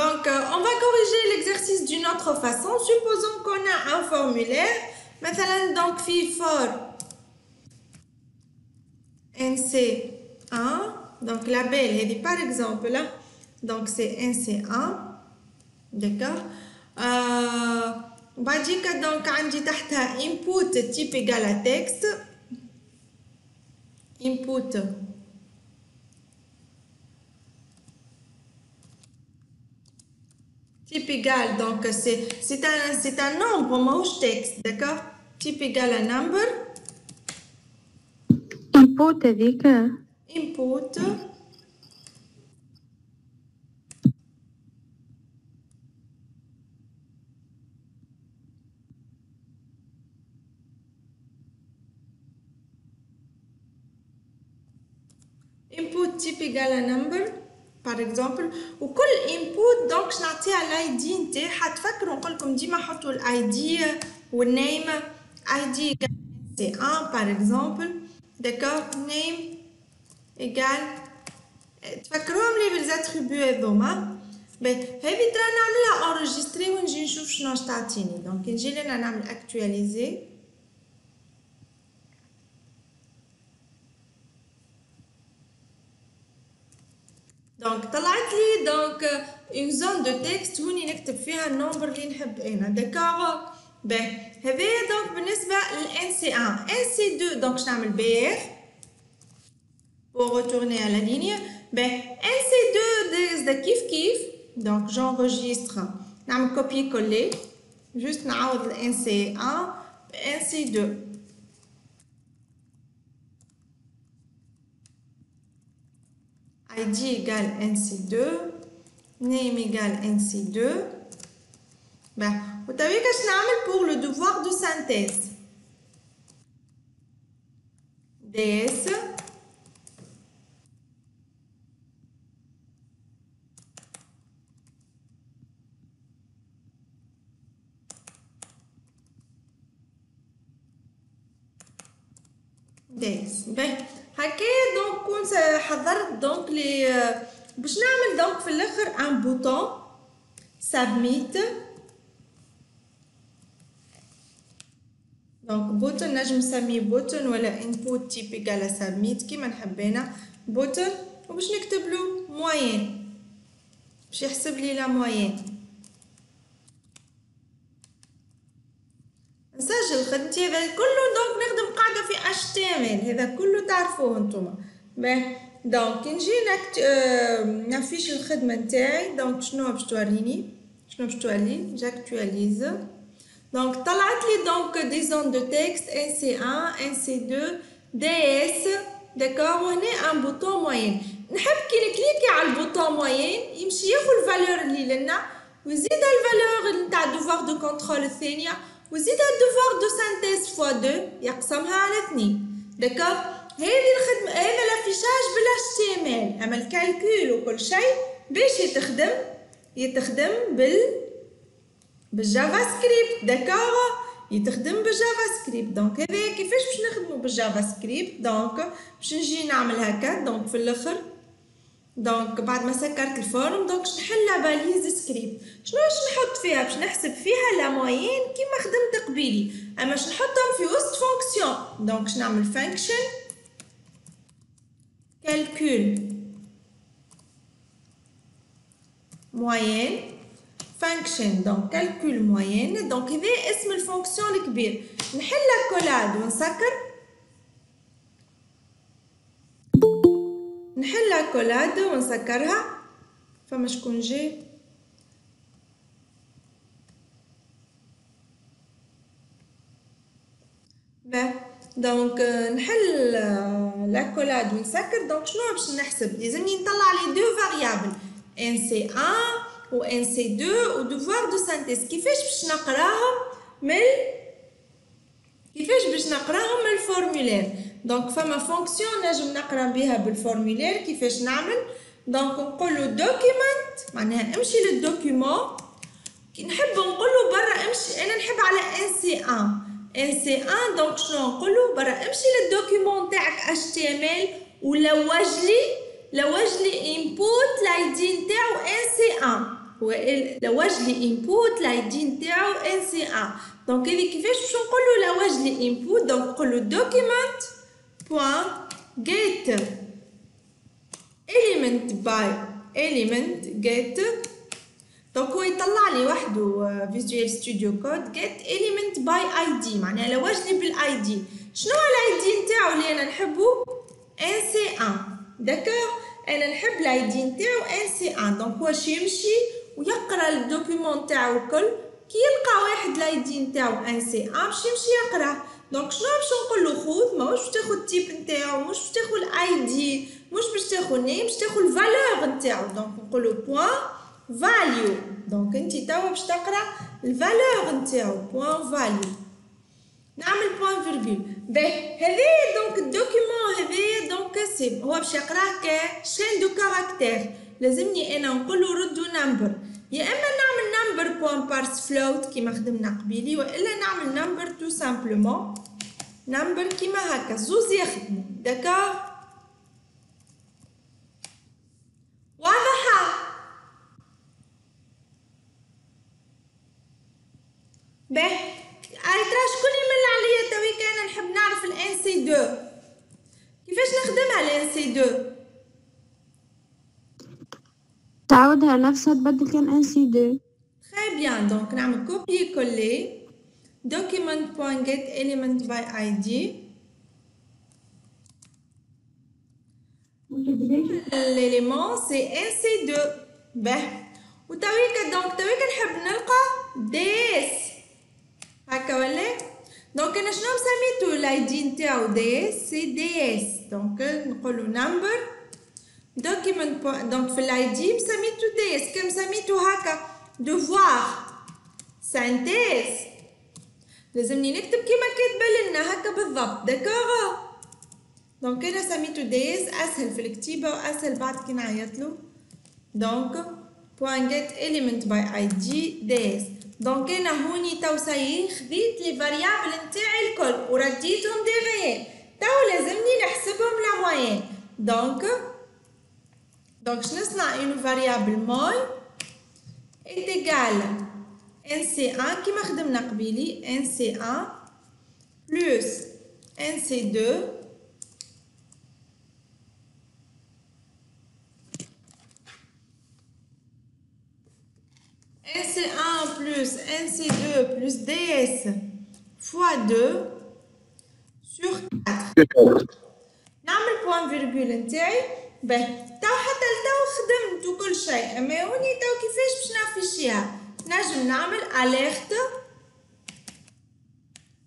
Donc, on va corriger l'exercice d'une autre façon. Supposons qu'on a un formulaire. Maintenant, donc, for NC1. Donc, label, par exemple, là. Donc, c'est NC1. D'accord. بعديك donc عندي تحتها input type égal à texte. Input type égal, donc c'est un nombre, ماهوش texte, d'accord. Type égal à number. input هذيك input type égal à number par exemple. وكل input donc je نعطيها الايدي نتاعها. تفكروا نقول لكم ديما حطوا الايدي والنيم. id égale c1 par exemple, d'accord. name égale تفكروهم لي بالاتريبيو هذوما. هذه ترى نعملها انريجستري ونجي نشوف شنو تعطيني. دونك نجي لنا نعمل اكتواليزي. دونك طلعت لي دونك اون زون دو تكست هوني نكتب فيها النمبر اللي نحب انا. داكوغ. هذايا دونك بالنسبه للان سي 1. ان سي 2 دونك نعمل بي ار pour retourner à la ligne. ان سي 2 ده كيف دونك j'enregistre نعمل copier coller juste نعوض الان سي 1 بان سي 2. id égale nc2, name égale nc2. Vous savez qu'est-ce que je fais pour le devoir de synthèse. ds هكايا دونك كنت حضرت دونك لي باش نعمل دونك في الاخر ان بوطون سابميت. دونك بوتون نجم نسميه بوتون ولا انبوت تيب ايكال سابميت كيما نحب انا. بوتون وباش نكتب له موين باش يحسب لي لا موين. نسجل خدمتي هذا كله دونك نخدم قاعده في HTML. هذا كله تعرفوه نتوما. دونك نجي نافيش الخدمه نتاعي. دونك شنو باش توريني شنو باش توري جاكتواليز. دونك طلعت لي دونك دي زون دو تكست NC1 NC2 DS داكوغ. وهنا ان بوطون موين. نحب كي نكليكي على البوطون موين يمشي ياخذ الفالور اللي لنا ويزيد الفالور نتاع الدوفوار دو كونترول الثانيه وزيد الدوفوار دو سانتيز فوا 2 يقسمها على 2. داكوغ. هذه الخدمه هذا لافيشاج بال HTML. اما الكالكول وكل شيء باش يتخدم بالجافا سكريبت. داكوغ. يتخدم بالجافا سكريبت. دونك هذا كيفاش باش نخدمو بالجافا سكريبت. دونك باش نجي نعمل هكا. دونك في الاخر دونك بعد ما سكرت الفورم دونك نحل لا باليز سكريبت. شنو باش نحط فيها؟ باش نحسب فيها لا موين كيما خدمت قبيلي. اما باش نحطهم في وسط فونكسيون. دونك باش نعمل فانكشن كالكول موين فانكشن. دونك كالكول موين. دونك هذا اسم الفونكسيون الكبير. نحل لا كولاد نحل كولاد ونسكرها. فما شكون جاي دونك نحل لا كولاد ونسكر. دونك شنو باش نحسب؟ لازمني نطلع لي دو فاريابل NC1 و NC2 و دوفوار دو سانتيز. كيفاش باش نقراهم من الفورمولير. دونك فما فونكسيون نجم نقرا بها بالفورمولير. كيفاش نعمل؟ دونك نقولو دوكيمنت معناها امشي للدوكيمون. كي نحب نقولو برا امشي. انا نحب على NC1 دونك شنو نقولو برا امشي للدوكيمون تاعك HTML ولوج لي input لايدي نتاعو NC1. ان هو لوج لي انبوت لاي دي نتاعو ان سي ان. دونك هذه كيفاش باش نقولو لوج لي انبوت؟ دونك نقولو document بوان get element by element get. دونك هو يطلع لي وحده فيجوال ستوديو كود get element by id، معناها لوج لي بالاي دي. شنو الاي دي نتاعو اللي انا نحبو؟ ان سي ان. داكوغ، انا نحب الاي دي نتاعو ان سي ان. دونك واش يمشي ويقرا الدوكيومون نتاعو الكل، كي يلقى واحد الاي دي نتاعو ان سي ان باش يمشي يقراه. دونك شنو باش نقول له؟ خذ، ماهوش باش تاخذ التيب نتاعو، مش باش تاخذ الاي دي، مش باش تاخذ نيم، باش تاخذ الفالور نتاعو. دونك نقول له بوان فاليو. دونك انت توا باش تقرا الفالور نتاعو بوان فاليو. نعمل بوان فيرغول. باهي هذايا دونك الدوكيومون هذايا دونك سي هو باش يقراه كشين دو كاركتير. لازمني انا نقول له ردو نمبر، يا اما نعمل نمبر بوان بارس فلوت كيما خدمنا قبيلي، والا نعمل نمبر تو سامبلومون نمبر كيما هكا. زوز يخدموا. داكوغ، واضحه؟ باهي ترى شكون يمل عليا تويك؟ انا نحب نعرف الان سي دو كيفاش نخدمها. الان سي دو تعودها نفسها تبدل كان ان سي دو. تري بيان. دونك نعمل كوبي كولي document.get element by id. l'élément c'est ان سي دو. باهي وتويكا دونك تويكا نحب نلقى دي اس هكا ولا؟ دونك انا شنو سميتو الاي دي نتاعو؟ دي اس، سي دي اس. دونك نقولو نمبر دوكيمنت دونك في الاي دي سميتو دي اس. كم سميتو هكا دوفوار سانتيز، لازمني نكتب كيما كاتبه لنا هكا بالضبط. داكوغ، دونك انا سميتو دي اس اسهل في الكتيبه واسهل بعد كي نعيطلو. دونك بوان جيت اليمنت باي اي دي دي اس. دونك انا هوني تو سايي خديت لي فاريابل نتاعي الكل ورديتهم دي غيال. تو لازمني نحسبهم لا موين. دونك شنو نصنع؟ اون فاريابل موي est égal NC1 كيما خدمنا قبيلي NC1 plus NC2 NC1 plus NC2 plus DS fois 2 sur 4. نعمل بوان فيرغول نتاعي. باهي تو حتى لتو خدمت وكل شيء، اما هوني تو كيفاش باش نافيشيها؟ نجم نعمل اليرت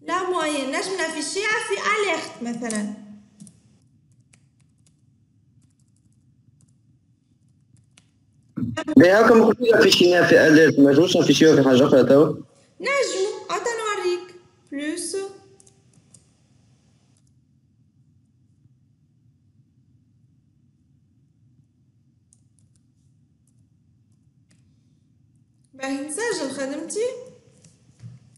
لا موين، نجم نافيشيها في اليرت مثلا. باهي هاكا ما كنتش نافيشيها في اليرت، ما نجموش نافيشيها في حاجه اخرى توا؟ نجمو، عطا نوريك بلوس. باهي نسجل خدمتي.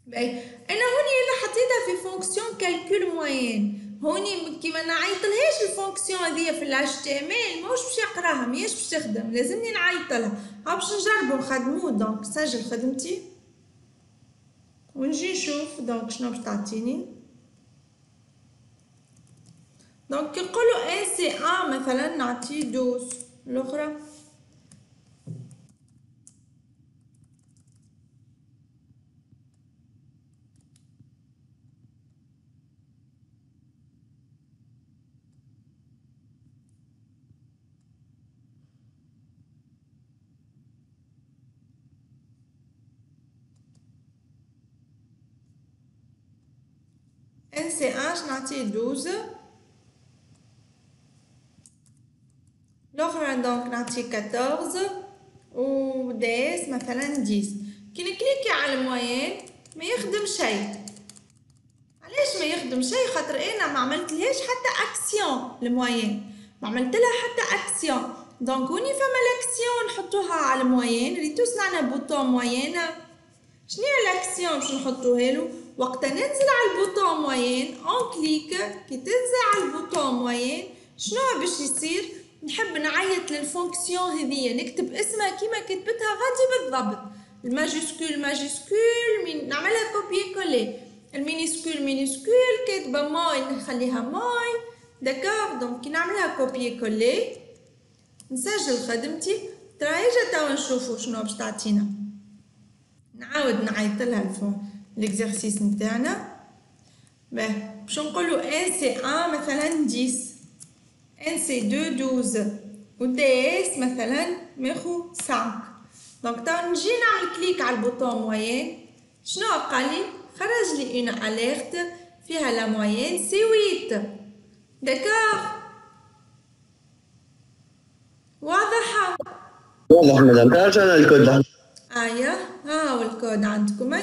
باهي انا هوني اذا حطيتها في فونكسيون كالكول موين، هوني كيما نعيطلهاش الفونكسيون هذيا في الاتش تي ام ال ماهوش باش يقراها، ماهيش باش تخدم، لازمني نعيطلها. ها باش نجربو نخدمو. دونك نسجل خدمتي ونجي نشوف دونك شنو باش تعطيني. دونك كي نقولو ان سي ان مثلا نعطيه 12، الاخرى ان سي ان نعطيه 12، الاخرى دونك نعطيه 14 و دي اس مثلا 10. كي نكليكي على الموين ما يخدم شيء. علاش ما يخدم شيء؟ خاطر انا ما عملتلهاش حتى اكسيون الموين، ما عملت لها حتى اكسيون. دونك هوني فما الاكسيون نحطوها على الموين، ريتو صنعنا بوطون موين. شنو هي الاكسيون باش نحطوها له؟ وقت ننزل على البوطون موين اون كليك، كي تنزل على البوطون موين شنو باش يصير؟ نحب نعيط للفونكسيون هذيا، نكتب اسمها كيما كتبتها غادي بالضبط، الماجيسكول ماجيسكول، نعملها كوبي كولي، المينيسكول مينيسكول، كاتبه ماي نخليها ماي، داكوغ. دونك كي نعملها كوبي كولي نسجل خدمتي، ترى اجا توا نشوفو شنو باش تعطينا. نعاود نعيطلها ليكزارسيس نتاعنا. باه باش نقولو ان سي 1 مثلا 10، ان سي 2 12، و دي اس مثلا ماخو 5. دونك توا نجي نعمل كليك على البوطون موين، شنو قالي؟ خرج لي اون اليرت فيها لا موين سي 8. داكوغ؟ واضحة؟ واضح مدام، تعرف انا الكود. ايا ها هو الكود عندكم.